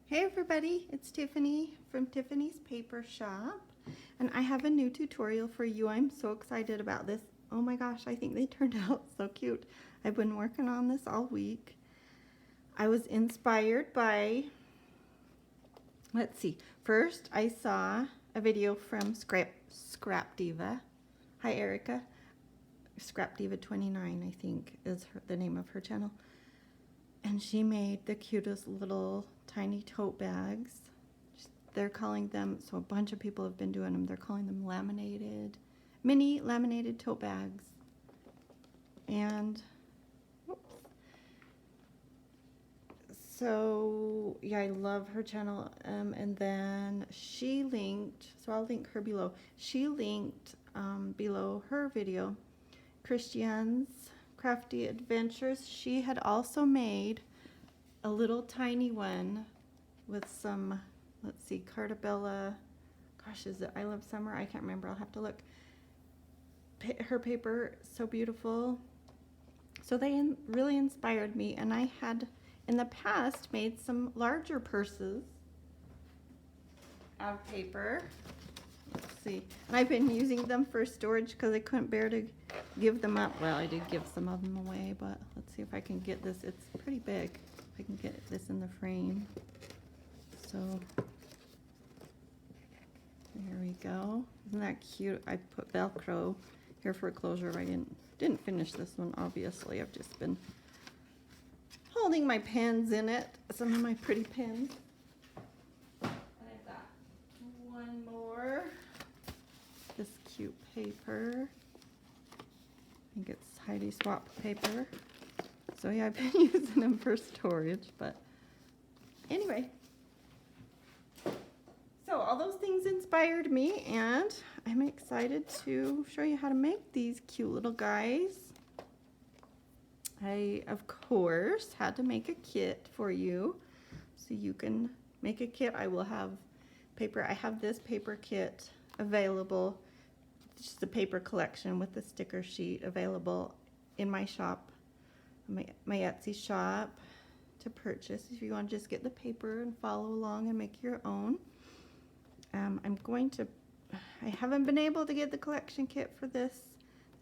Hey everybody, it's Tiffany from Tiffinys Paper Shop, and I have a new tutorial for you. I'm so excited about this. Oh my gosh, I think they turned out so cute. I've been working on this all week. I was inspired by, let's see, first I saw a video from Scrap Diva. Hi Erica. Scrap Diva 29 I think is the name of her channel. And she made the cutest little tiny tote bags. They're calling them, so a bunch of people have been doing them, they're calling them laminated, mini laminated tote bags. And, whoops. So, yeah, I love her channel. And then she linked, so I'll link her below. She linked below her video, Christian's Crafty Adventures. She had also made a little tiny one with some, let's see, Cartabella, gosh, is it I Love Summer? I can't remember, I'll have to look. Her paper, so beautiful. So they really inspired me, and I had in the past made some larger purses out of paper. Let's see, and I've been using them for storage because I couldn't bear to give them up. Well, I did give some of them away, but let's see if I can get this. It's pretty big. If I can get this in the frame. So there we go. Isn't that cute? I put Velcro here for closure. I didn't finish this one, obviously. I've just been holding my pens in it. Some of my pretty pens. And I've got one more. This cute paper. I think it's Heidi Swap paper. So yeah, I've been using them for storage, but anyway. So all those things inspired me, and I'm excited to show you how to make these cute little guys. I, of course, had to make a kit for you, so you can make a kit. I will have paper. I have this paper kit available. Just a paper collection with the sticker sheet available in my shop, my Etsy shop, to purchase if you want to just get the paper and follow along and make your own. I haven't been able to get the collection kit for this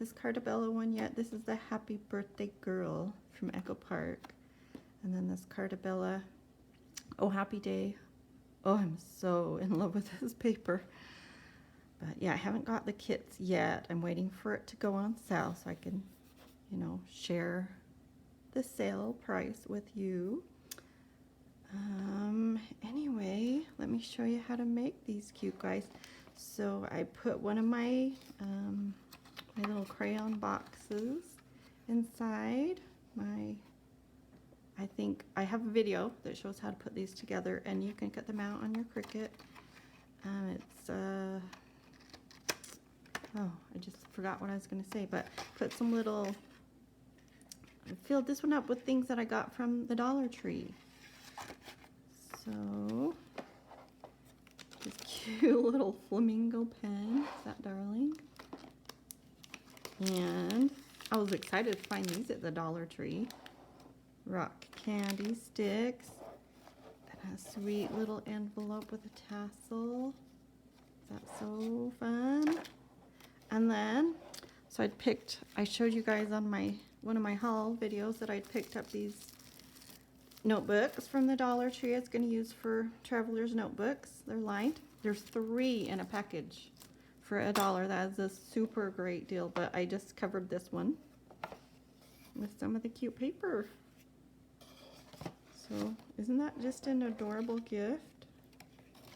Cartabella one yet. This is the Happy Birthday Girl from Echo Park. And then this Cartabella, Oh Happy Day. Oh, I'm so in love with this paper. But yeah, I haven't got the kits yet. I'm waiting for it to go on sale so I can, you know, share the sale price with you. Anyway, let me show you how to make these cute guys. So I put one of my my little crayon boxes inside my, I think I have a video that shows how to put these together, and you can cut them out on your Cricut. It's oh, I just forgot what I was going to say, but put some little, I filled this one up with things that I got from the Dollar Tree. So, this cute little flamingo pen, is that darling? And I was excited to find these at the Dollar Tree. Rock candy sticks. And a sweet little envelope with a tassel. That's so fun. And then, so I showed you guys on one of my haul videos that I'd picked up these notebooks from the Dollar Tree. It's going to use for traveler's notebooks. They're lined. There's 3 in a package for $1. That is a super great deal, but I just covered this one with some of the cute paper. So isn't that just an adorable gift?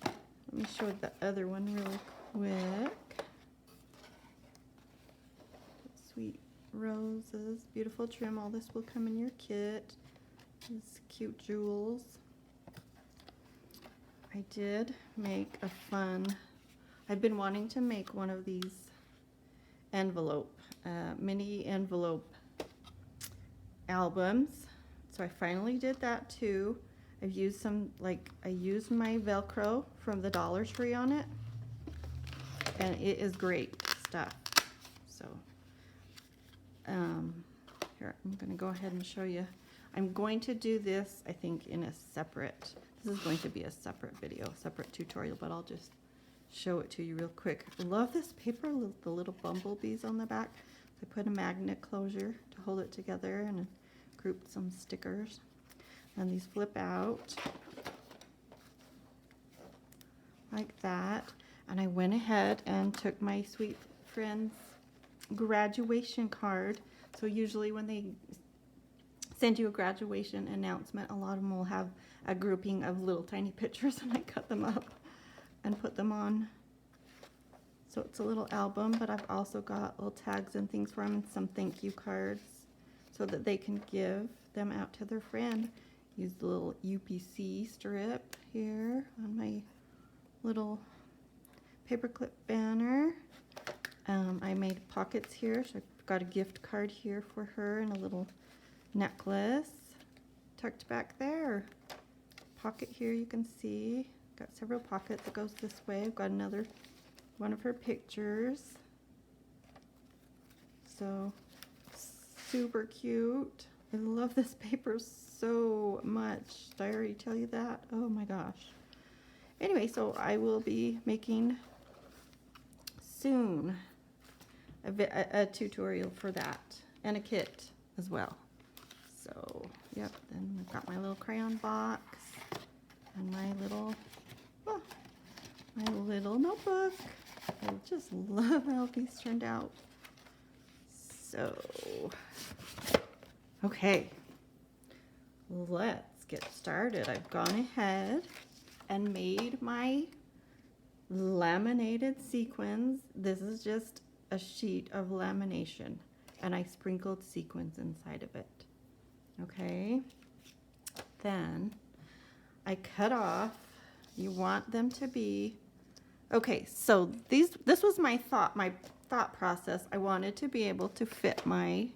Let me show the other one really quick. Sweet roses, beautiful trim. All this will come in your kit. These cute jewels. I did make a fun, I've been wanting to make one of these mini envelope albums. So I finally did that too. I've used I used my Velcro from the Dollar Tree on it, and it is great stuff. So here, I'm gonna go ahead and show you. I'm going to do this, I think, in a separate, this is going to be a separate video, separate tutorial, but I'll just show it to you real quick. I love this paper, the little bumblebees on the back. I put a magnet closure to hold it together and grouped some stickers. And these flip out like that. And I went ahead and took my sweet friend's graduation card. So usually when they send you a graduation announcement, a lot of them will have a grouping of little tiny pictures, and I cut them up and put them on. So it's a little album, but I've also got little tags and things for them and some thank you cards so that they can give them out to their friend. Use the little UPC strip here on my little paperclip banner. I made pockets here, so I've got a gift card here for her and a little necklace tucked back there. Pocket here you can see. Got several pockets that goes this way. I've got another one of her pictures. So super cute. I love this paper so much. Did I already tell you that? Oh my gosh. Anyway, so I will be making soon a tutorial for that and a kit as well. So, yep, then I've got my little crayon box and my little notebook. I just love how these turned out. So, okay, let's get started. I've gone ahead and made my laminated sequins. This is just a sheet of lamination, and I sprinkled sequins inside of it. Okay, then I cut off. You want them to be okay. So this was my thought process. I wanted to be able to fit my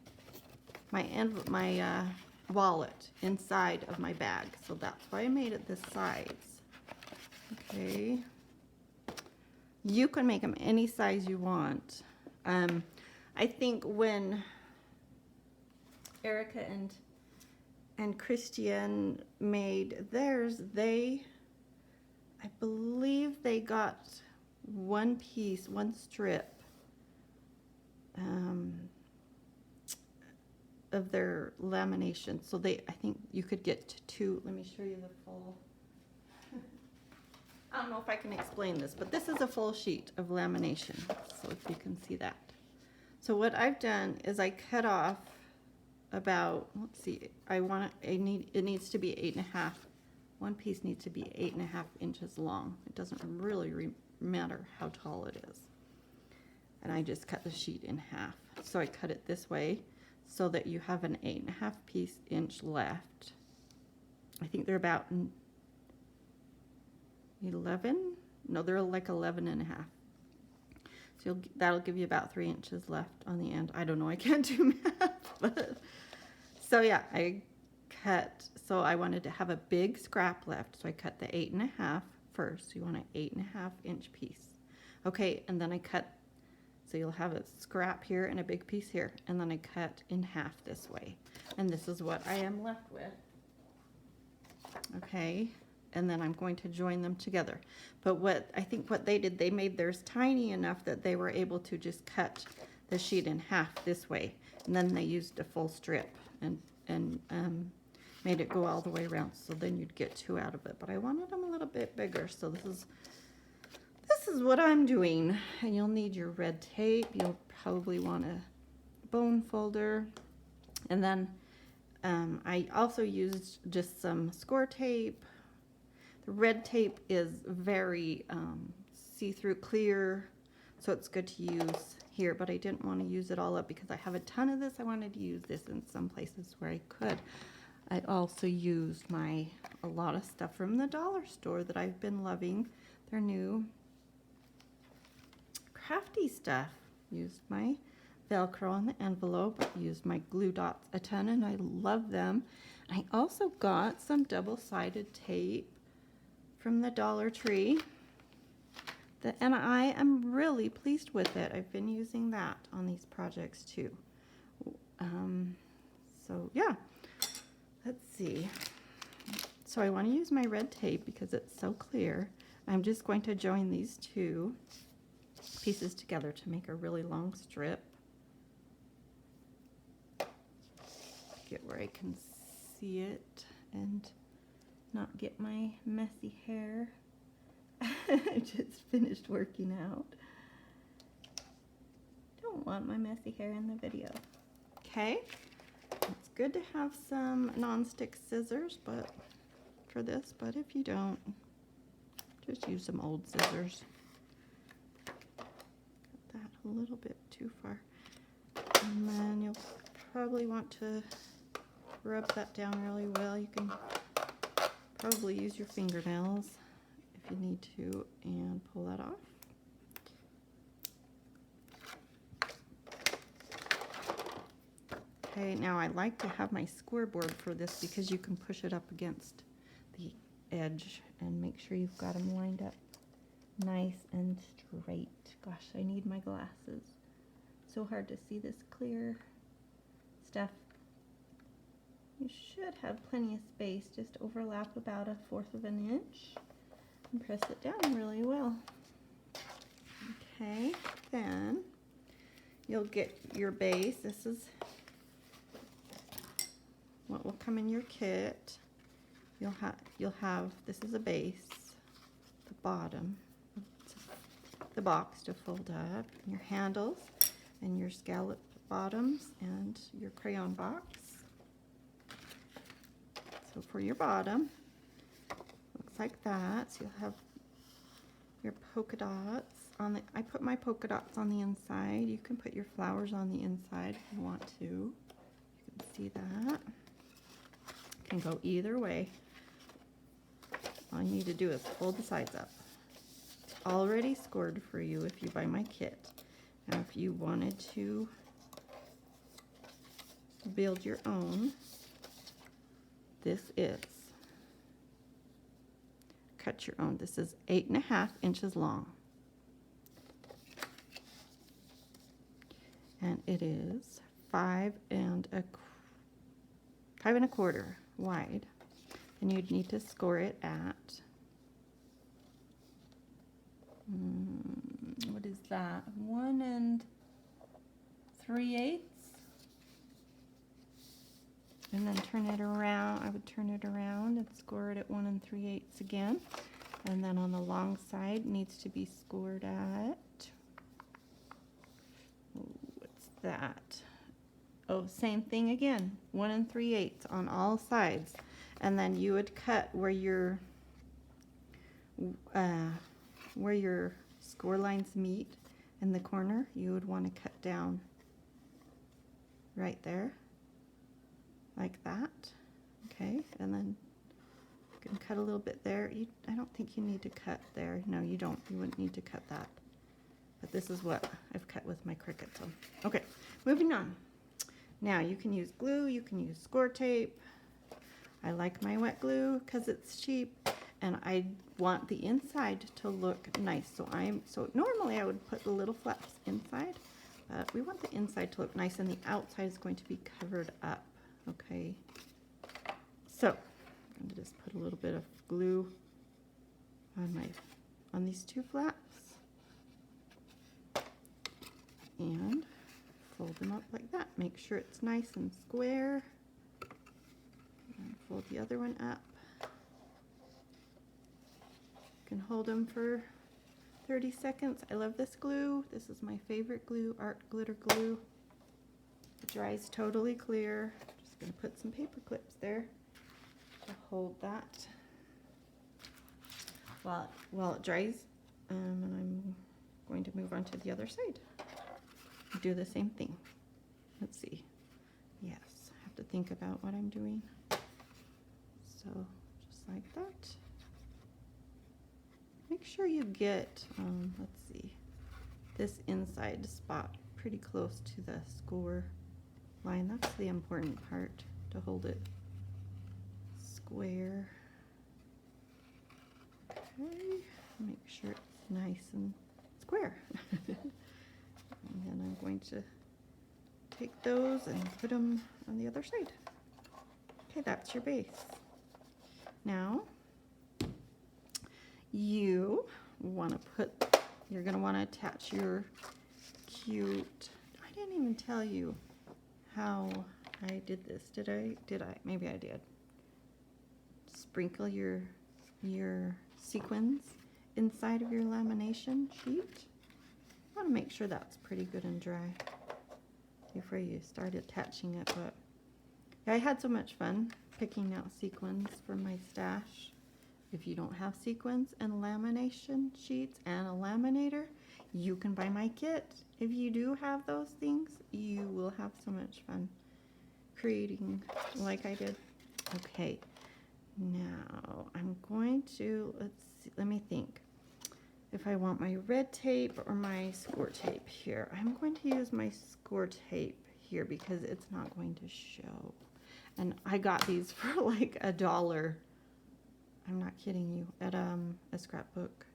wallet inside of my bag, so that's why I made it this size. Okay, you can make them any size you want. I think when Erica and Christian made theirs, I believe they got one piece, one strip of their lamination. So I think you could get two. Let me show you the full. I don't know if I can explain this, but this is a full sheet of lamination. So if you can see that. So what I've done is I cut off about, let's see, it needs to be 8.5. One piece needs to be 8.5 inches long. It doesn't really matter how tall it is. And I just cut the sheet in half. So I cut it this way so that you have an 8.5 inch left. I think they're about 11. No, they're like 11.5. So that'll give you about 3 inches left on the end. I don't know, I can't do math, but so yeah, I cut. So I wanted to have a big scrap left, so I cut the 8.5 first. You want an 8.5 inch piece. Okay, and then I cut, so you'll have a scrap here and a big piece here, and then I cut in half this way. And this is what I am left with. Okay, and then I'm going to join them together. But I think what they did, they made theirs tiny enough that they were able to just cut the sheet in half this way, and then they used a full strip and made it go all the way around, so then you'd get two out of it. But I wanted them a little bit bigger, so this is what I'm doing. And you'll need your red tape. You'll probably want a bone folder, and then I also used just some score tape. The red tape is very see-through clear, so it's good to use here, but I didn't want to use it all up because I have a ton of this. I wanted to use this in some places where I could. I also used a lot of stuff from the dollar store that I've been loving. Their new crafty stuff. Used my Velcro on the envelope, used my glue dots a ton, and I love them. I also got some double-sided tape from the Dollar Tree, and I am really pleased with it. I've been using that on these projects too. So yeah, let's see. So I want to use my red tape because it's so clear. I'm just going to join these two pieces together to make a really long strip. Get where I can see it and not get my messy hair. I just finished working out. Don't want my messy hair in the video. Okay, it's good to have some non-stick scissors, but for this, but if you don't, just use some old scissors. Got that a little bit too far. And then you'll probably want to rub that down really well. You can probably use your fingernails if you need to and pull that off. Okay, now I like to have my square board for this because you can push it up against the edge and make sure you've got them lined up nice and straight. Gosh, I need my glasses. So hard to see this clear stuff. You should have plenty of space. Just overlap about 1/4 of an inch and press it down really well. Okay, then you'll get your base. This is what will come in your kit. You'll have this is a base, the bottom, the box to fold up, your handles and your scallop bottoms and your crayon box. So for your bottom, looks like that. So you'll have your polka dots on the, I put my polka dots on the inside. You can put your flowers on the inside if you want to. You can see that. Can go either way. All you need to do is fold the sides up. It's already scored for you if you buy my kit. Now if you wanted to build your own, this is cut your own. This is 8.5 inches long. And it is 5 1/4 wide. And you'd need to score it at, what is that? 1 3/8. And then turn it around. I would turn it around and score it at 1 3/8 again. And then on the long side needs to be scored at, what's that? Oh, same thing again, 1 3/8 on all sides. And then you would cut where your score lines meet in the corner. You would want to cut down right there, like that. Okay, and then you can cut a little bit there. I don't think you need to cut there. No, you don't. You wouldn't need to cut that. But this is what I've cut with my Cricut. So, okay, moving on. Now you can use glue. You can use score tape. I like my wet glue because it's cheap, and I want the inside to look nice. So normally I would put the little flaps inside, but we want the inside to look nice, and the outside is going to be covered up. Okay. So I'm going to just put a little bit of glue on these two flaps and fold them up like that. Make sure it's nice and square. And fold the other one up. You can hold them for 30 seconds. I love this glue. This is my favorite glue, art glitter glue. It dries totally clear. Just going to put some paper clips there to hold that while it dries. And I'm going to move on to the other side. Do the same thing. Let's see. Yes, I have to think about what I'm doing. So just like that. Make sure you get, let's see, this inside spot pretty close to the score line. That's the important part, to hold it square. Okay, make sure it's nice and square. And then I'm going to take those and put them on the other side. Okay, that's your base. Now, you're gonna wanna attach your cute, I didn't even tell you how I did this. Did I? Maybe I did. Sprinkle your sequins inside of your lamination sheet. I want to make sure that's pretty good and dry before you start attaching it. But I had so much fun picking out sequins for my stash. If you don't have sequins and lamination sheets and a laminator, you can buy my kit. If you do have those things, you will have so much fun creating like I did. Okay, now I'm going to, let me think. If I want my red tape or my score tape here, I'm going to use my score tape here because it's not going to show. And I got these for like $1. I'm not kidding you, at a scrapbook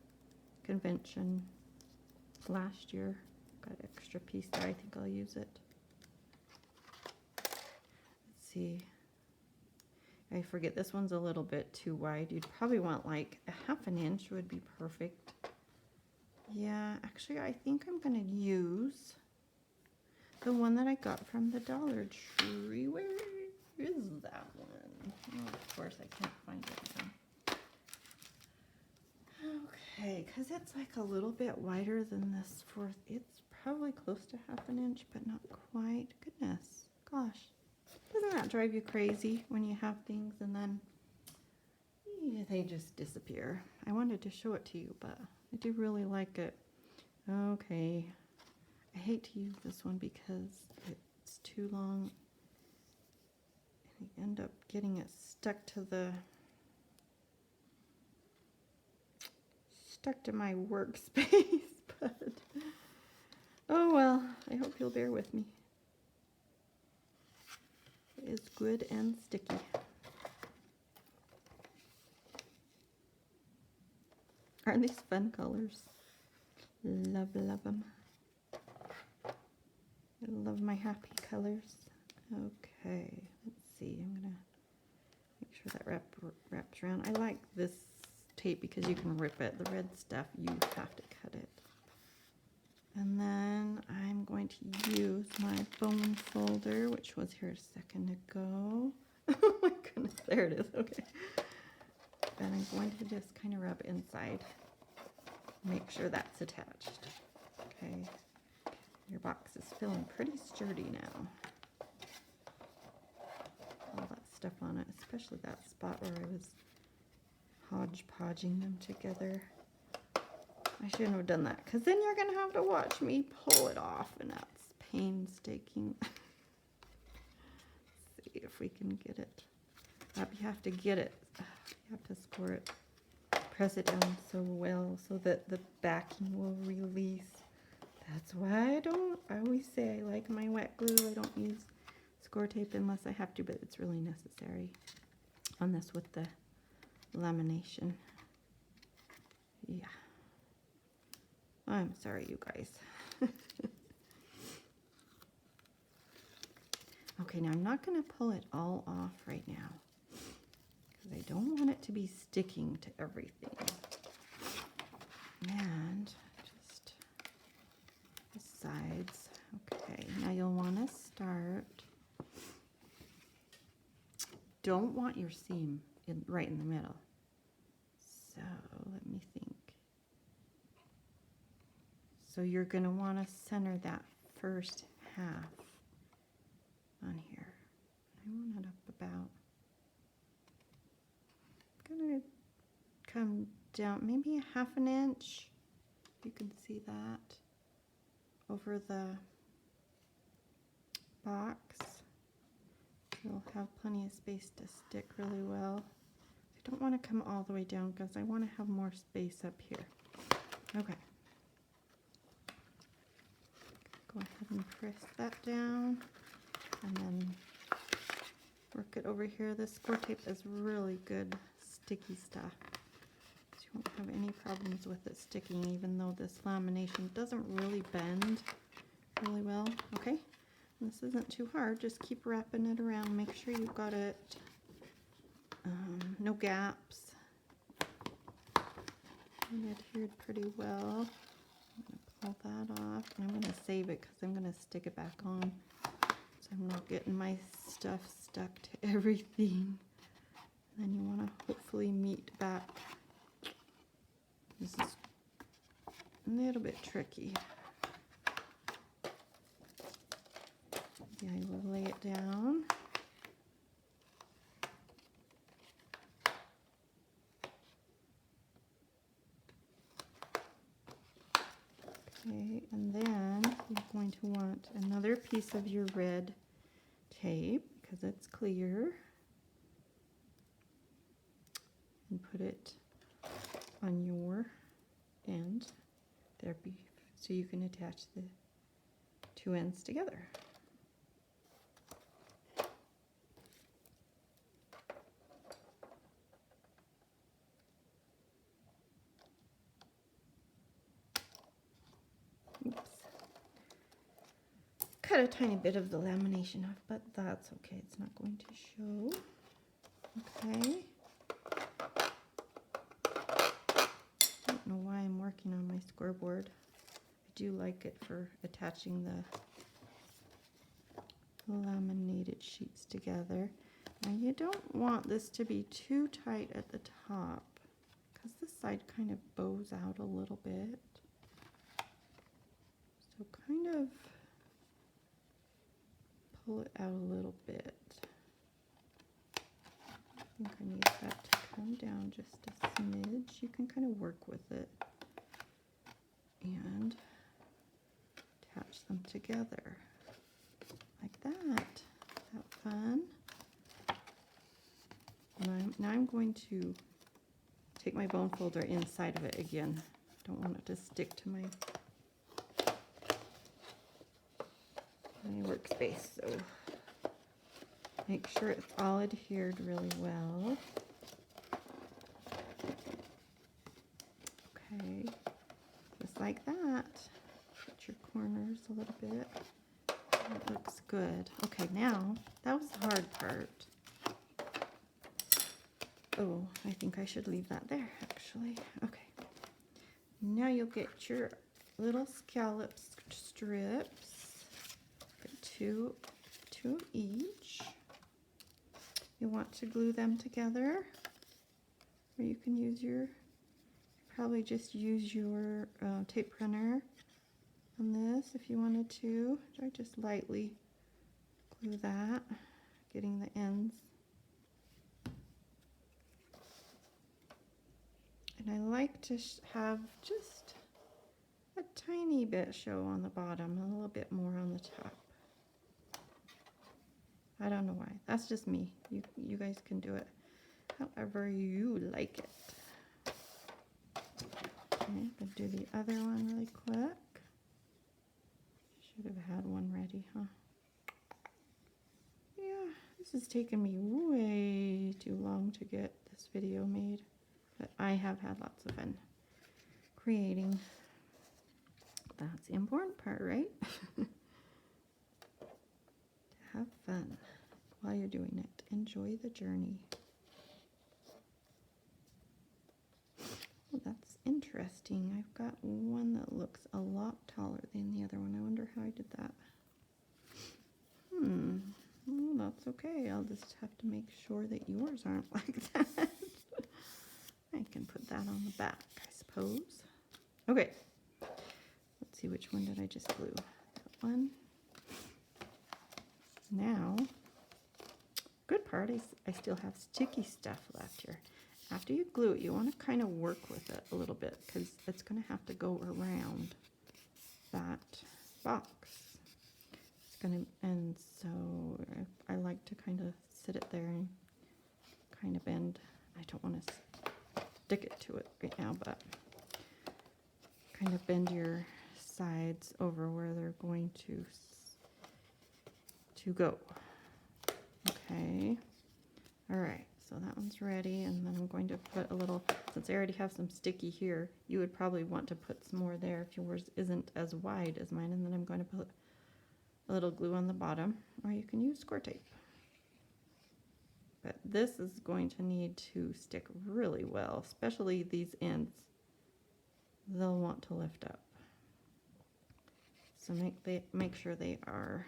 convention last year. Got an extra piece there. I think I'll use it. Let's see. I forget, this one's a little bit too wide. You'd probably want like a 1/2 inch would be perfect. Yeah, actually I think I'm gonna use the one that I got from the Dollar Tree. Where is that one? Oh, of course I can't find it now. Okay, because it's like a little bit wider than this fourth. It's probably close to 1/2 inch, but not quite. Goodness, gosh. Doesn't that drive you crazy when you have things and then they just disappear? I wanted to show it to you, but I do really like it. Okay. I hate to use this one because it's too long. And you end up getting it stuck to my workspace, but oh well, I hope you'll bear with me. It is good and sticky. Aren't these fun colors? Love them. I love my happy colors. Okay, let's see. I'm gonna make sure that wraps around. I like this tape because you can rip it. The red stuff, you have to cut it. And then I'm going to use my bone folder, which was here a second ago. Oh my goodness, there it is. Okay. And I'm going to just kind of rub inside. Make sure that's attached. Okay. Your box is feeling pretty sturdy now. All that stuff on it, especially that spot where I was hodgepodging them together. I shouldn't have done that, because then you're going to have to watch me pull it off, and that's painstaking. See if we can get it up. You have to get it. You have to score it. Press it down so well so that the backing will release. That's why I always say I like my wet glue. I don't use score tape unless I have to, but it's really necessary on this with the lamination. Yeah. I'm sorry, you guys. Okay, now I'm not going to pull it all off right now because I don't want it to be sticking to everything. And just the sides. Okay, now you'll want to start. Don't want your seam right in the middle. So let me think. So you're going to want to center that first half on here. I want it up about, I'm going to come down maybe 1/2 inch. You can see that over the box. You'll have plenty of space to stick really well. I don't want to come all the way down because I want to have more space up here. Okay. Go ahead and press that down and then work it over here. This score tape is really good sticky stuff. So you won't have any problems with it sticking, even though this lamination doesn't really bend really well. Okay, and this isn't too hard. Just keep wrapping it around. Make sure you've got it no gaps. It adhered pretty well. I'm going to pull that off, and I'm going to save it because I'm going to stick it back on so I'm not getting my stuff stuck to everything. And then you want to hopefully meet back. This is a little bit tricky. Yeah, I will lay it down. Okay, and then you're going to want another piece of your red tape because it's clear, and put it on your end there, so you can attach the two ends together. Oops. Cut a tiny bit of the lamination off, but that's okay. It's not going to show. Okay. I don't know why I'm working on my scoreboard. I do like it for attaching the laminated sheets together. Now you don't want this to be too tight at the top because this side kind of bows out a little bit. So kind of pull it out a little bit. I think I need that to come down just a smidge. You can kind of work with it and attach them together like that. Is that fun? And now I'm going to take my bone folder inside of it again. Don't want it to stick to my workspace, so make sure it's all adhered really well. Okay, just like that. Put your corners a little bit. That looks good. Okay, now that was the hard part. Oh, I think I should leave that there actually. Okay, now you'll get your little scallop strips. Two each. You want to glue them together, or you can use probably just use your tape printer on this if you wanted to. I just lightly glue that, getting the ends. And I like to have just a tiny bit show on the bottom, a little bit more on the top. I don't know why. That's just me. You guys can do it however you like it. Okay, I'll do the other one really quick. Should have had one ready, huh? Yeah, this has taken me way too long to get this video made, but I have had lots of fun creating. That's the important part, right? Have fun while you're doing it. Enjoy the journey. Oh, that's interesting. I've got one that looks a lot taller than the other one. I wonder how I did that. Well, that's okay. I'll just have to make sure that yours aren't like that. I can put that on the back, I suppose. Okay. Let's see, which one did I just glue? That one. Now, good part is I still have sticky stuff left here. After you glue it, you want to kind of work with it a little bit because it's going to have to go around that box. It's going to, and so I like to kind of sit it there and kind of bend. I don't want to stick it to it right now, but kind of bend your sides over where they're going to go. Okay. All right. So that one's ready, and then I'm going to put a little, since I already have some sticky here, you would probably want to put some more there if yours isn't as wide as mine, and then I'm going to put a little glue on the bottom, or you can use score tape. but this is going to need to stick really well, especially these ends. They'll want to lift up. So make sure they are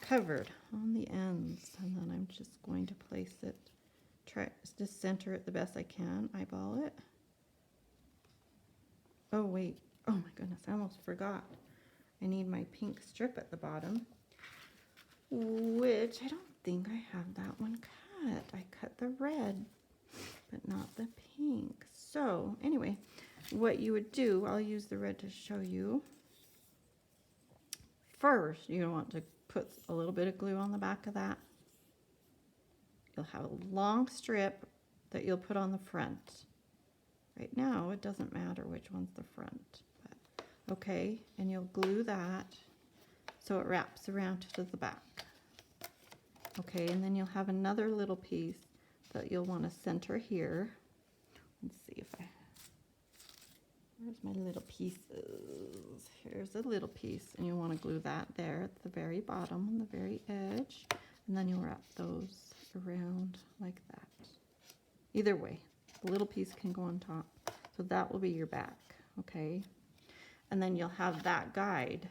covered on the ends, and then I'm just going to place it, try to center it the best I can, eyeball it. Oh wait, oh my goodness, I almost forgot. I need my pink strip at the bottom, which I don't think I have that one cut. I cut the red, but not the pink. So anyway, what you would do, I'll use the red to show you. First, you want to put a little bit of glue on the back of that. You'll have a long strip that you'll put on the front. Right now, it doesn't matter which one's the front, but okay, and you'll glue that so it wraps around to the back. Okay, and then you'll have another little piece that you'll want to center here. Let's see if where's my little pieces? Here's a little piece, and you want to glue that there at the very bottom on the very edge, and then you'll wrap those around like that. Either way, the little piece can go on top. So that will be your back, okay? And then you'll have that guide,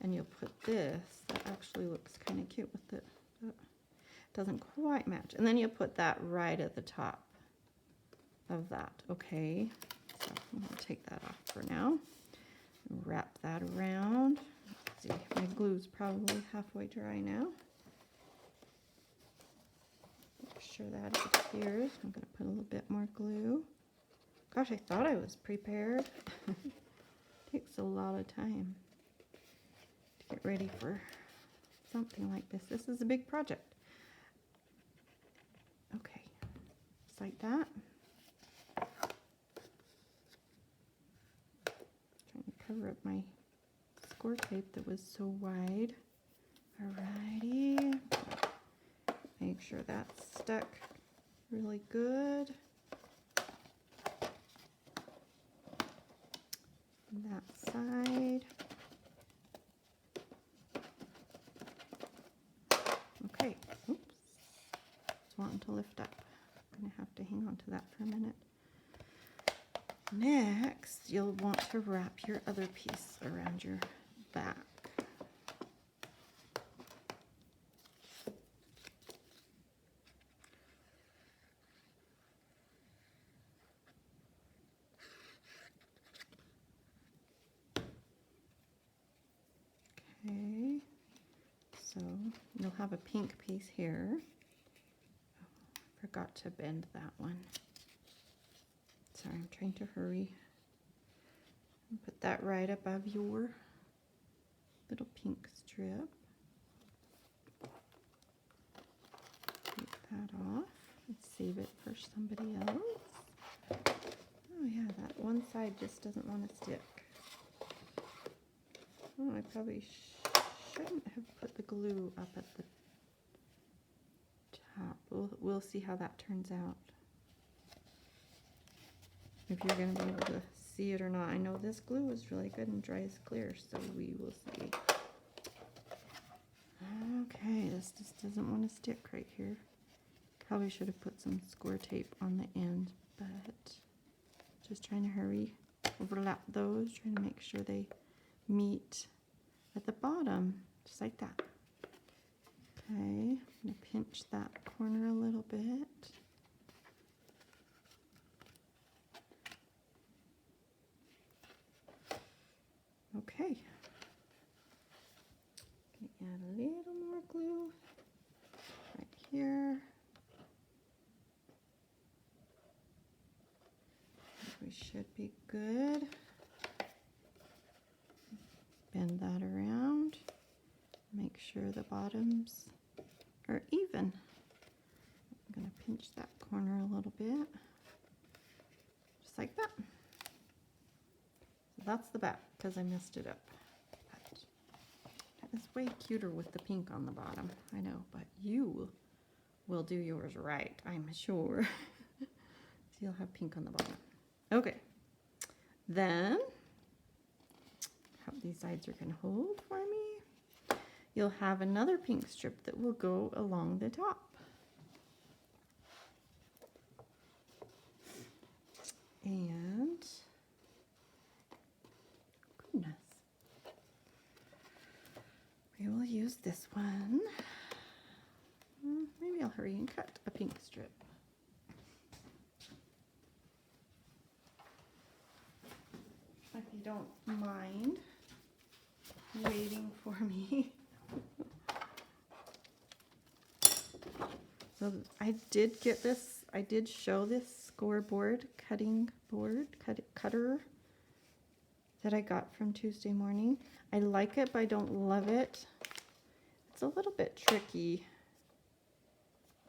and you'll put this. That actually looks kind of cute with it. It doesn't quite match. And then you'll put that right at the top of that, okay? So I'm going to take that off for now. Wrap that around. Let's see, my glue's probably halfway dry now. Make sure that adheres. I'm going to put a little bit more glue. Gosh, I thought I was prepared. Takes a lot of time to get ready for something like this. This is a big project. Okay, just like that. Trying to cover up my score tape that was so wide. Alrighty. Make sure that's stuck really good. That side. Okay, oops. It's wanting to lift up. I'm going to have to hang on to that for a minute. Next, you'll want to wrap your other piece around your back. Okay, so you'll have a pink piece here. Oh, forgot to bend that one. Sorry, I'm trying to hurry. Put that right above your little pink strip. Take that off and save it for somebody else. Oh yeah, that one side just doesn't want to stick. Oh, I probably shouldn't have put the glue up at the top. We'll see how that turns out. If you're going to be able to see it or not. I know this glue is really good and dries clear, so we will see. Okay, this just doesn't want to stick right here. Probably should have put some score tape on the end, but just trying to hurry. Overlap those, trying to make sure they meet at the bottom, just like that. Okay, I'm going to pinch that corner a little bit. Okay. Add a little more glue right here. We should be good. Bend that around. Make sure the bottoms are even. I'm going to pinch that corner a little bit. Just like that. So that's the back because I messed it up. But that is way cuter with the pink on the bottom. I know, but you will do yours right, I'm sure. So you'll have pink on the bottom. Okay. Then, hope these sides are going to hold for me. you'll have another pink strip that will go along the top. And goodness, we will use this one. Maybe I'll hurry and cut a pink strip. If you don't mind waiting for me. So I did get this, I did show this scoreboard cutting board, cutter that I got from Tuesday morning. I like it, but I don't love it. It's a little bit tricky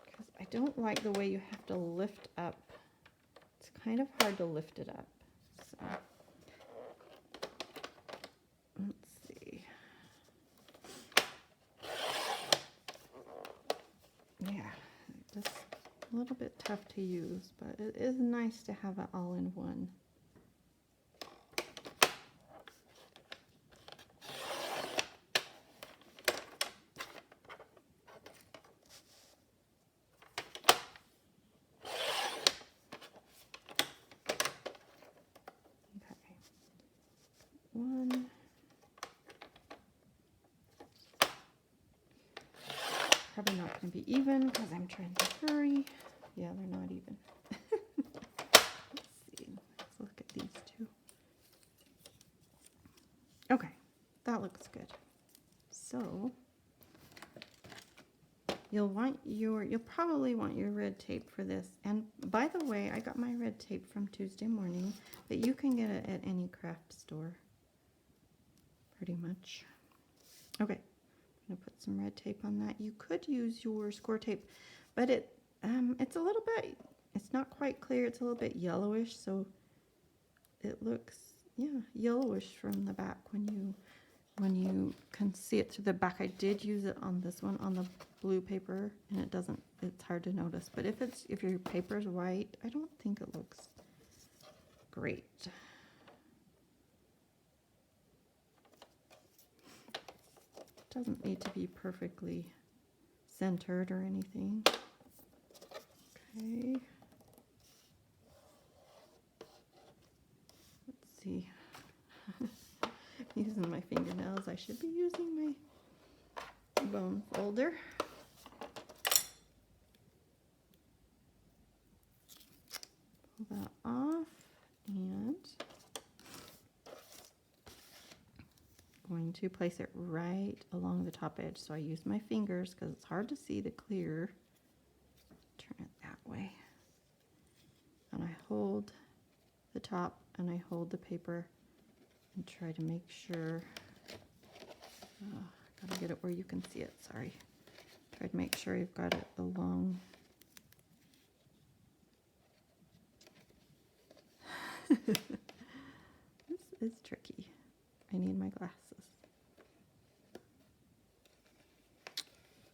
because I don't like the way you have to lift up. It's kind of hard to lift it up. So let's see. Yeah, just a little bit tough to use, but it is nice to have it all in one. One. Probably not going to be even because I'm trying to hurry. Yeah, they're not even. Let's see. Let's look at these two. Okay, that looks good. So you'll probably want your red tape for this. And by the way, I got my red tape from Tuesday morning, but you can get it at any craft store. Pretty much. Okay, I'm gonna put some red tape on that. You could use your score tape, but it's a little bit, it's not quite clear. It's a little bit yellowish, so it looks, yeah, yellowish from the back when you can see it through the back. I did use it on this one on the blue paper, and it's hard to notice. But if your paper is white, I don't think it looks great. Doesn't need to be perfectly centered or anything. Okay. Let's see. Using my fingernails, I should be using my bone folder. Pull that off, and going to place it right along the top edge. So I use my fingers because it's hard to see the clear. Turn it that way. And I hold the top and I hold the paper and try to make sure. Gotta get it where you can see it, sorry. Try to make sure you've got it along. This is tricky. I need my glasses.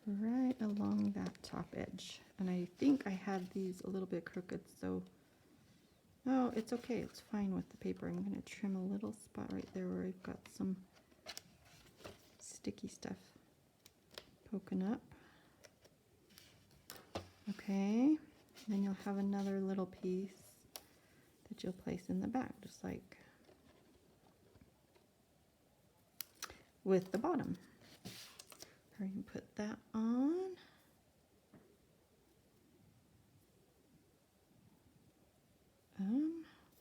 Right along that top edge. And I think I had these a little bit crooked, so no, it's okay. It's fine with the paper. I'm going to trim a little spot right there where I've got some sticky stuff poking up. Okay, then you'll have another little piece that you'll place in the back, just like with the bottom. Hurry and put that on.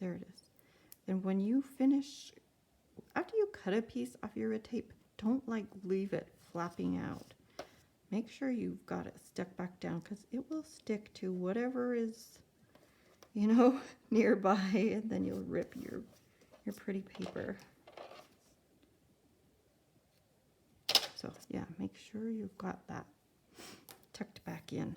There it is. And when you finish, after you cut a piece off your red tape, don't like leave it flapping out. Make sure you've got it stuck back down because it will stick to whatever is, you know, nearby, and then you'll rip your pretty paper. So yeah, make sure you've got that tucked back in.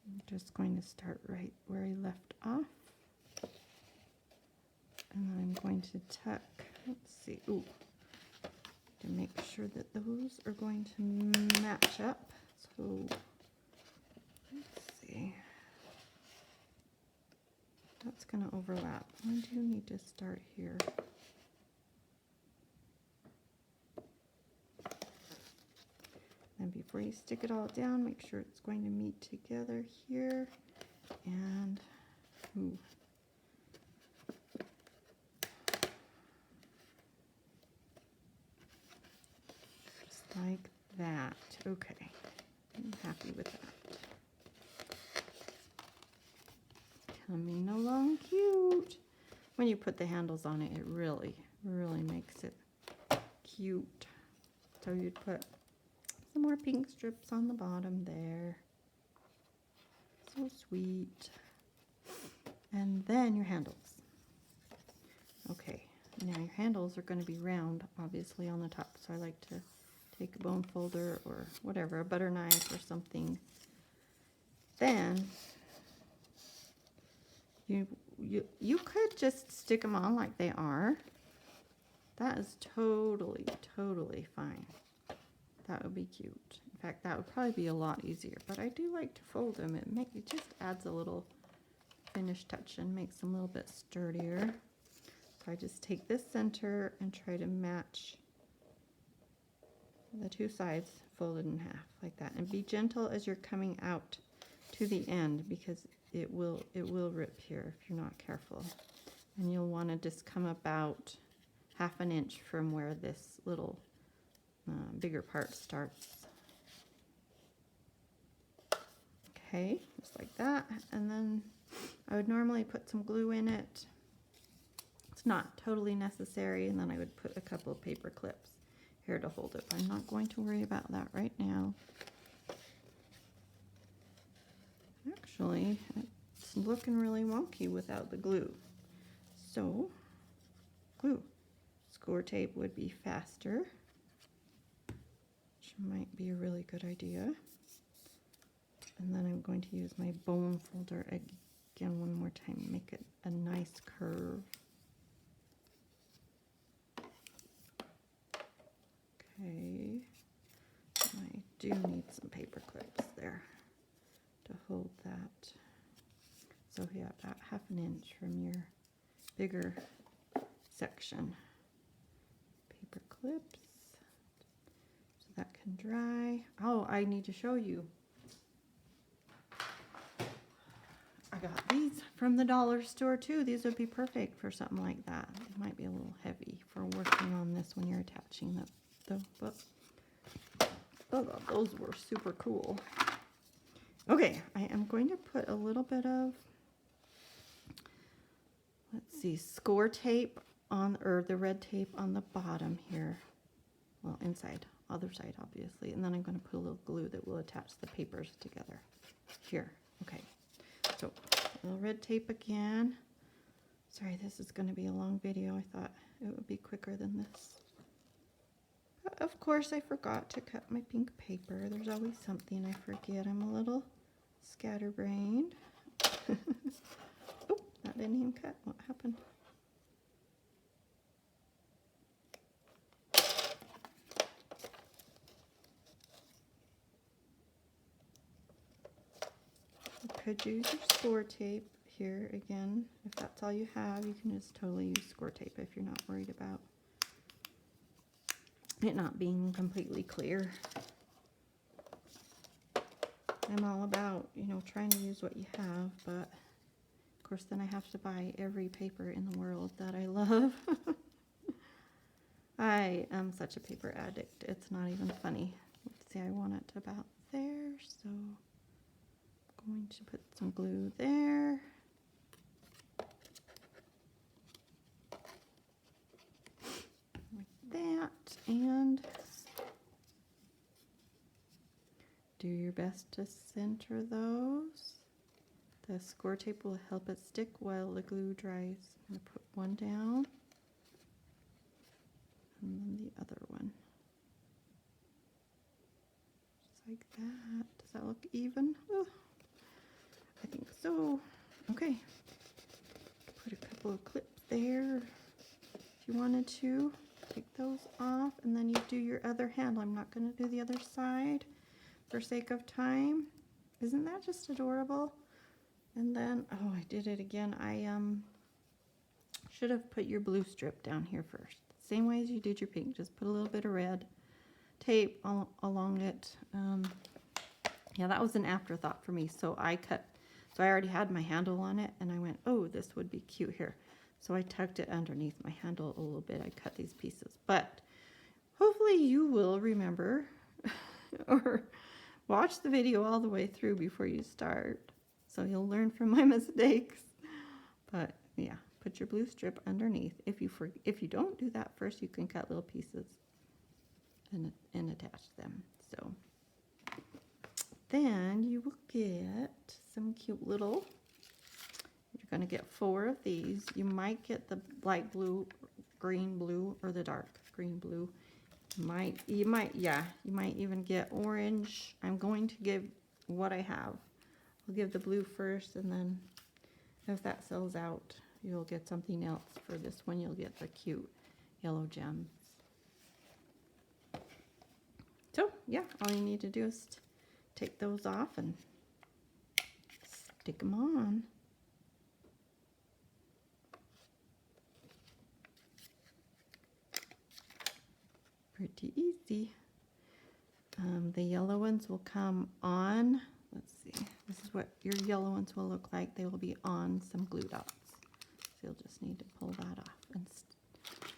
I'm just going to start right where I left off. And then I'm going to tuck, let's see, to make sure that those are going to match up. So let's see. That's going to overlap. I do need to start here. And before you stick it all down, make sure it's going to meet together here. And, ooh. Just like that. Okay, I'm happy with that. Coming along cute. When you put the handles on it, it really makes it cute. So you'd put some more pink strips on the bottom there. So sweet. And then your handles. Okay, now your handles are going to be round, obviously, on the top. So I like to take a bone folder or whatever, a butter knife or something. Then you could just stick them on like they are. That is totally fine. That would be cute. In fact, that would probably be a lot easier. But I do like to fold them. It just adds a little finish touch and makes them a little bit sturdier. So I just take this center and try to match the two sides folded in half like that. And be gentle as you're coming out to the end, because it will rip here if you're not careful. And you'll want to just come about 1/2 inch from where this little bigger part starts. Okay, just like that. And then I would normally put some glue in it. It's not totally necessary. And then I would put a couple of paper clips here to hold it. But I'm not going to worry about that right now. Actually, it's looking really wonky without the glue. So, glue. Score tape would be faster, which might be a really good idea. And then I'm going to use my bone folder again one more time, make it a nice curve. Okay, I do need some paper clips there to hold that. So yeah, about 1/2 inch from your bigger section. Paper clips, so that can dry. Oh, I need to show you. I got these from the dollar store too. These would be perfect for something like that. It might be a little heavy for working on this when you're attaching but those were super cool. Okay, I am going to put a little bit of, let's see, score tape on, or the red tape on the bottom here. Well, inside, other side obviously. And then I'm going to put a little glue that will attach the papers together here. Okay, so a little red tape again. Sorry, this is going to be a long video. I thought it would be quicker than this. But of course, I forgot to cut my pink paper. There's always something I forget. I'm a little scatterbrained. Oh, that didn't even cut. What happened? You could use your score tape here again. If that's all you have, you can just totally use score tape if you're not worried about it not being completely clear. I'm all about, you know, trying to use what you have, but of course then I have to buy every paper in the world that I love. I am such a paper addict. It's not even funny. Let's see, I want it about there, so I'm going to put some glue there. Like that, and do your best to center those. The score tape will help it stick while the glue dries. I'm going to put one down and then the other one. Just like that. Does that look even? Oh, I think so. Okay. Put a couple of clips there if you wanted to. Take those off, and then you do your other hand. I'm not going to do the other side for sake of time. Isn't that just adorable? And then, oh, I did it again. I should have put your blue strip down here first. Same way as you did your pink. Just put a little bit of red tape along it. Yeah, that was an afterthought for me. So I already had my handle on it, and I went, oh, this would be cute here. So I tucked it underneath my handle a little bit. I cut these pieces. But hopefully you will remember or watch the video all the way through before you start. So you'll learn from my mistakes. But yeah, put your blue strip underneath. If you don't do that first, you can cut little pieces and attach them. So then you will get some cute little, you're going to get 4 of these. You might get the light blue, green blue, or the dark green blue. You might even get orange. I'm going to give what I have. I'll give the blue first, and then if that sells out, you'll get something else. For this one, you'll get the cute yellow gems. So yeah, all you need to do is take those off and stick them on. Pretty easy. The yellow ones will come on. Let's see. This is what your yellow ones will look like. They will be on some glue dots. So you'll just need to pull that off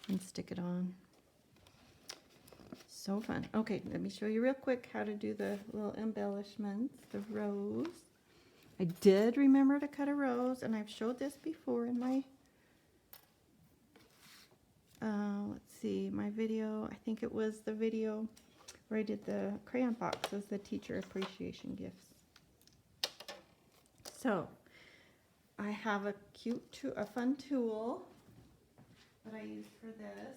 and stick it on. So fun. Okay, let me show you real quick how to do the little embellishments, the rose. I did remember to cut a rose, and I've showed this before in my let's see, my video. I think it was the video where I did the crayon boxes, the teacher appreciation gifts. So I have a fun tool that I use for this.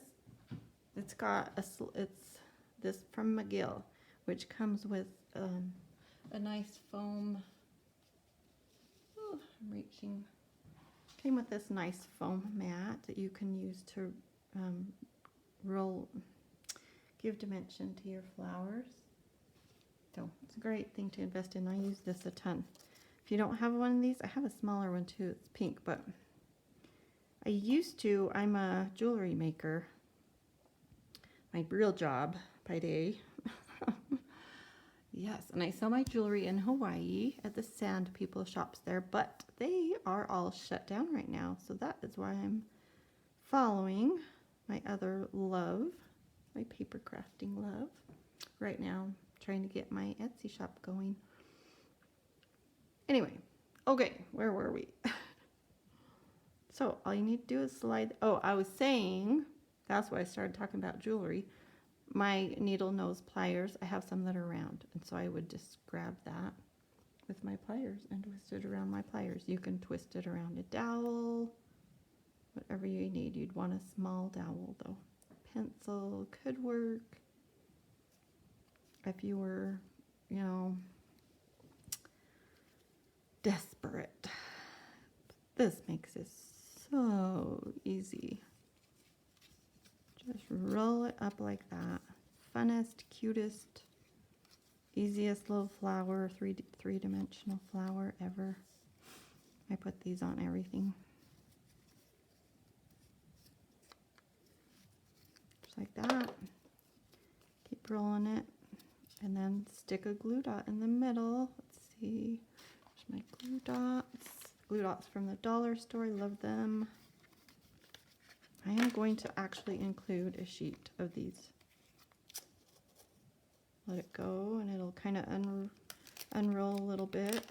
It's this from McGill, which comes with a nice foam. Oh, I'm reaching. Came with this nice foam mat that you can use to give dimension to your flowers. So it's a great thing to invest in. I use this a ton. If you don't have one of these, I have a smaller one too. It's pink, but I'm a jewelry maker. My real job by day. Yes, and I sell my jewelry in Hawaii at the Sand People shops there, but they are all shut down right now. So that is why I'm following my other love, my paper crafting love. Right now, trying to get my Etsy shop going. Anyway, okay, where were we? So all you need to do is slide. Oh, I was saying, that's why I started talking about jewelry. My needle nose pliers, I have some that are round, and so I would just grab that with my pliers and twist it around my pliers. You can twist it around a dowel, whatever you need. You'd want a small dowel though. Pencil could work if you were, desperate. This makes it so easy. Just roll it up like that. Funnest, cutest, easiest little flower, three-dimensional flower ever. I put these on everything. Just like that. Keep rolling it. And then stick a glue dot in the middle. Let's see. There's my glue dots. Glue dots from the dollar store. I love them. I am going to actually include a sheet of these. Let it go, and it'll kind of unroll a little bit.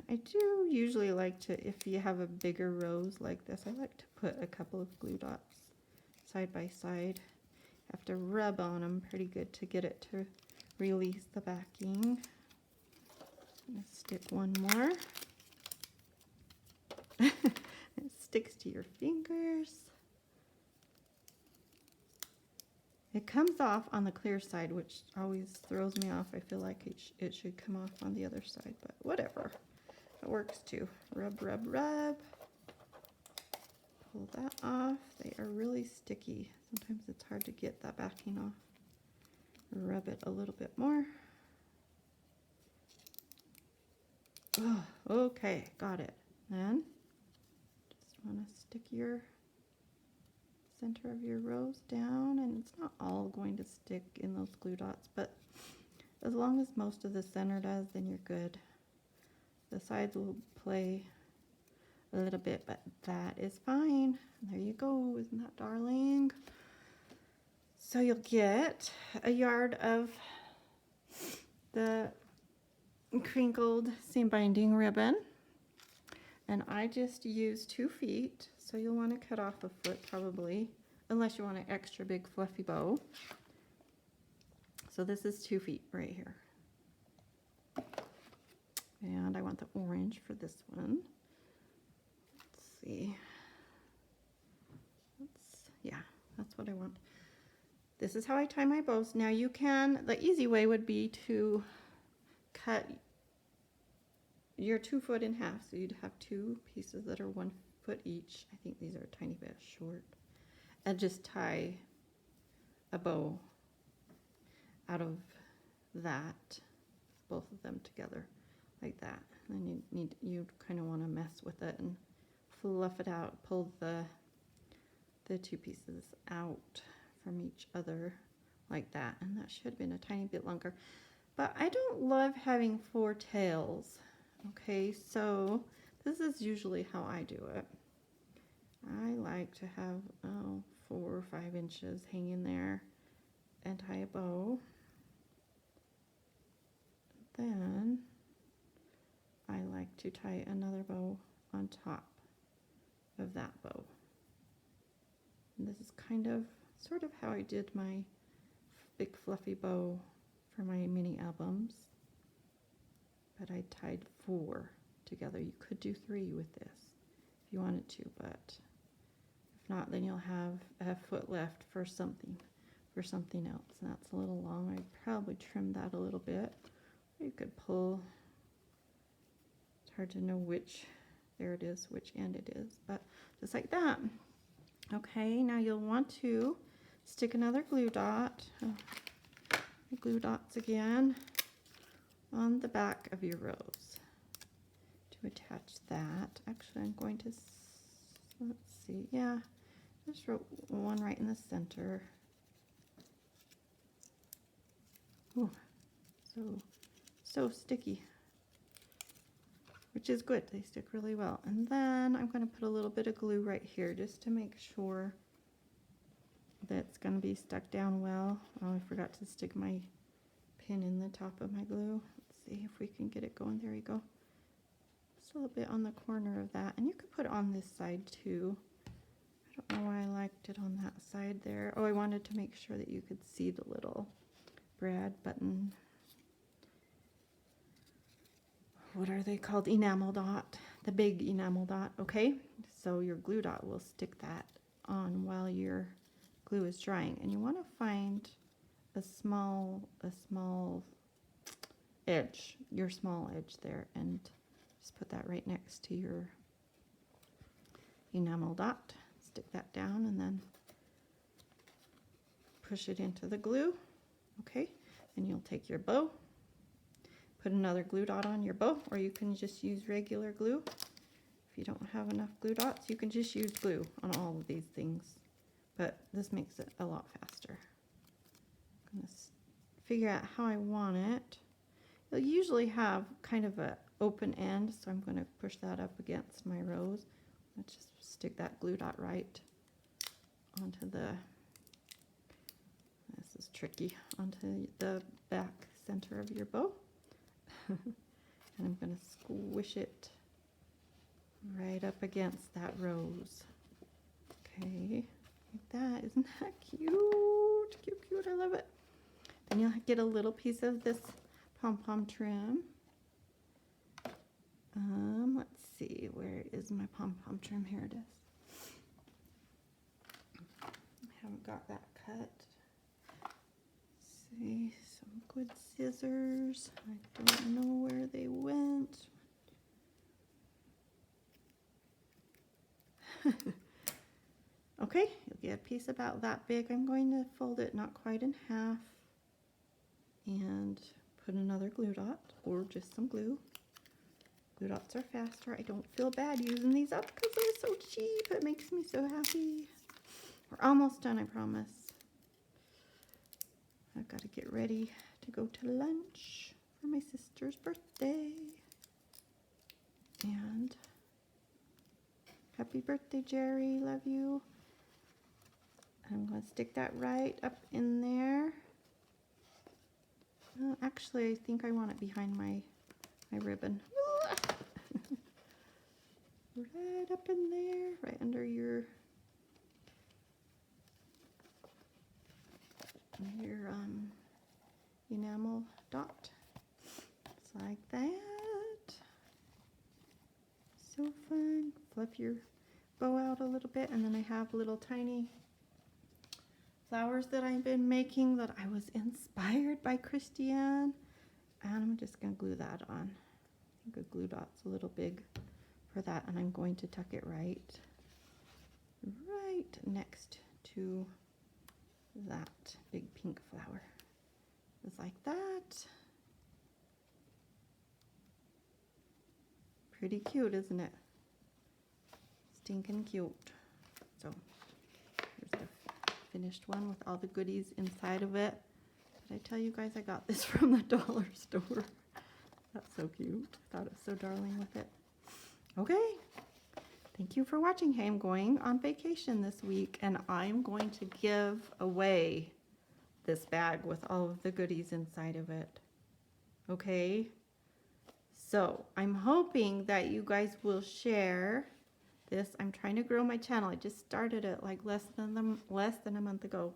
I do usually like to, if you have a bigger rose like this, I like to put a couple of glue dots side by side. Have to rub on them pretty good to get it to release the backing. I'm going to stick one more. It sticks to your fingers. It comes off on the clear side, which always throws me off. I feel like it should come off on the other side, but whatever. It works too. Rub, rub, rub. Pull that off. They are really sticky. Sometimes it's hard to get that backing off. Rub it a little bit more. Oh, okay, got it. Then just want to stick your center of your rose down, and it's not all going to stick in those glue dots, but as long as most of the center does, then you're good. The sides will play a little bit, but that is fine. There you go, isn't that darling? So you'll get a yard of the crinkled seam binding ribbon, and I just used 2 feet, so you'll want to cut off a foot probably, unless you want an extra big fluffy bow. So this is 2 feet right here, and I want the orange for this one. Let's see, yeah, that's what I want. This is how I tie my bows. Now you can, the easy way would be to cut your 2 foot in half, so you'd have 2 pieces that are 1 foot each. I think these are a tiny bit short, and just tie a bow out of that, both of them together like that. And you kind of want to mess with it and fluff it out, pull the 2 pieces out from each other like that, and that should have been a tiny bit longer, but I don't love having 4 tails. Okay, so this is usually how I do it. I like to have 4 or 5 inches hanging there and tie a bow. Then I like to tie another bow on top of that bow. And this is sort of how I did my big fluffy bow for my mini albums, but I tied 4 together. You could do 3 with this if you wanted to, but if not, then you'll have a foot left for something else, and that's a little long. I'd probably trim that a little bit. You could pull, it's hard to know which, there it is, which end it is, but just like that. Okay, now you'll want to stick another glue dot, glue dots again, on the back of your rose to attach that. Actually, I'm going to, let's see, yeah, just wrote one right in the center. Ooh, so sticky, which is good. They stick really well. And then I'm going to put a little bit of glue right here just to make sure that's going to be stuck down well. Oh, I forgot to stick my pin in the top of my glue. Let's see if we can get it going. There we go. Just a little bit on the corner of that. And you could put it on this side too. I don't know why I liked it on that side there. Oh, I wanted to make sure that you could see the little brad button. What are they called? Enamel dot. The big enamel dot. Okay, so your glue dot will stick that on while your glue is drying, and you want to find a small edge, your small edge there, and just put that right next to your enamel dot. Stick that down and then push it into the glue. Okay, and you'll take your bow, put another glue dot on your bow, or you can just use regular glue. If you don't have enough glue dots, you can just use glue on all of these things, but this makes it a lot faster. I'm going to figure out how I want it. You'll usually have kind of an open end, so I'm going to push that up against my rose. Let's just stick that glue dot right onto the, this is tricky, onto the back center of your bow. And I'm going to squish it right up against that rose. Okay, like that. Isn't that cute? Cute, cute. I love it. Then you'll get a little piece of this pom-pom trim. Let's see, where is my pom-pom trim? Here it is. I haven't got that cut. See, some good scissors. I don't know where they went. Okay, you'll get a piece about that big. I'm going to fold it not quite in half and put another glue dot or just some glue. Glue dots are faster. I don't feel bad using these up because they're so cheap. It makes me so happy. We're almost done, I promise. I've got to get ready to go to lunch for my sister's birthday. And happy birthday, Jerry. Love you. I'm going to stick that right up in there. Actually, I think I want it behind my ribbon. Right up in there, right under your enamel dot. Just like that. So fun. Fluff your bow out a little bit, and then I have little tiny flowers that I've been making that I was inspired by Christiane, and I'm just going to glue that on. I think a glue dot's a little big for that, and I'm going to tuck it right next to that big pink flower. Just like that. Pretty cute, isn't it? Stinking cute. So here's the finished one with all the goodies inside of it. Did I tell you guys I got this from the dollar store? That's so cute. I thought it was so darling with it. Okay. Thank you for watching. Hey, I'm going on vacation this week, and I'm going to give away this bag with all of the goodies inside of it. Okay? So I'm hoping that you guys will share this. I'm trying to grow my channel. I just started it like less than a month ago.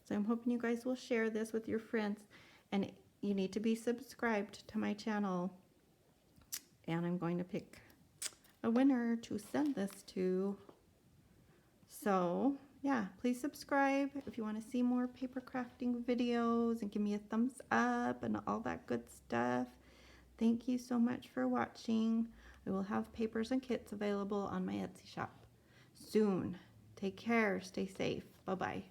So I'm hoping you guys will share this with your friends, and you need to be subscribed to my channel. And I'm going to pick a winner to send this to. So yeah, please subscribe if you want to see more paper crafting videos, and give me a thumbs up and all that good stuff. Thank you so much for watching. I will have papers and kits available on my Etsy shop soon. Take care. Stay safe. Bye-bye.